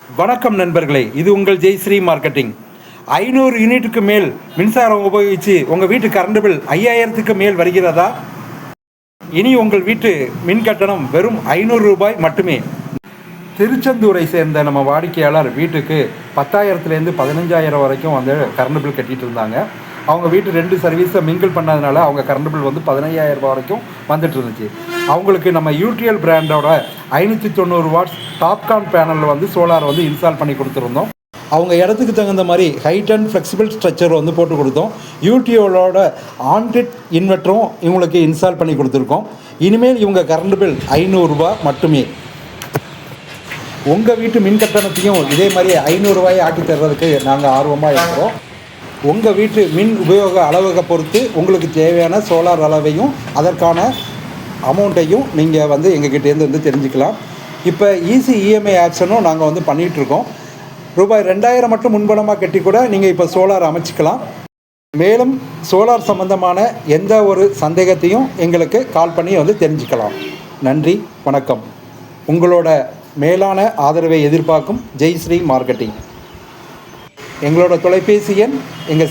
வணக்கம் நண்பர்களே, இது உங்கள் ஜெய்ஸ்ரீ மார்க்கெட்டிங். 500 யூனிட்டுக்கு மேல் மின்சாரம் உபயோகித்து உங்கள் வீட்டு கரண்ட் பில் 5000க்கு மேல் வருகிறதா? இனி உங்கள் வீட்டு மின் கட்டணம் வெறும் 500 ரூபாய் மட்டுமே. திருச்செந்தூரை சேர்ந்த நம்ம வாடிக்கையாளர் வீட்டுக்கு 10,000லேருந்து 15,000 வரைக்கும் வந்து கரண்ட் பில் கட்டிகிட்டு இருந்தாங்க. அவங்க வீட்டு 2 சர்வீஸை மிங்கிள் பண்ணதுனால அவங்க கரண்ட் பில் வந்து 15,000 ரூபாய் வரைக்கும் வந்துட்டு இருந்துச்சு. அவங்களுக்கு நம்ம யூடிஎல் பிராண்டோட 590 வாட்ஸ் டாப்கான் பேனலில் வந்து சோலார் வந்து இன்ஸ்டால் பண்ணி கொடுத்துருந்தோம். அவங்க இடத்துக்கு தகுந்த மாதிரி ஹைட் அண்ட் ஃப்ளெக்சிபிள் ஸ்ட்ரக்சர் வந்து போட்டு கொடுத்தோம். யூடிஎலோட ஆன்டிட் இன்வெர்ட்டரும் இவங்களுக்கு இன்ஸ்டால் பண்ணி கொடுத்துருக்கோம். இனிமேல் இவங்க கரண்ட் பில் 500 ரூபாய் மட்டுமே. உங்கள் வீட்டு மின் கட்டணத்தையும் இதே மாதிரி 500 ரூபாயை ஆக்கி தர்றதுக்கு நாங்கள் ஆர்வமாக இருக்கிறோம். உங்கள் வீட்டு மின் உபயோக அளவை பொறுத்து உங்களுக்கு தேவையான சோலார் அளவையும் அதற்கான அமௌண்ட்டையும் நீங்கள் வந்து எங்ககிட்டேருந்து வந்து தெரிஞ்சுக்கலாம். இப்போ ஈஸி இஎம்ஐ ஆப்ஷனும் நாங்கள் வந்து பண்ணிகிட்ருக்கோம். ரூபாய் 2000 மட்டும் முன்பணமாக கட்டி கூட நீங்கள் இப்போ சோலார் அமைச்சிக்கலாம். மேலும் சோலார் சம்பந்தமான எந்த ஒரு சந்தேகத்தையும் எங்களுக்கு கால் பண்ணி வந்து தெரிஞ்சுக்கலாம். நன்றி, வணக்கம். உங்களோட மேலான ஆதரவை எதிர்பார்க்கும் ஜெய்ஸ்ரீ மார்க்கெட்டிங். எங்களோட தொலைபேசி எண் எங்கள்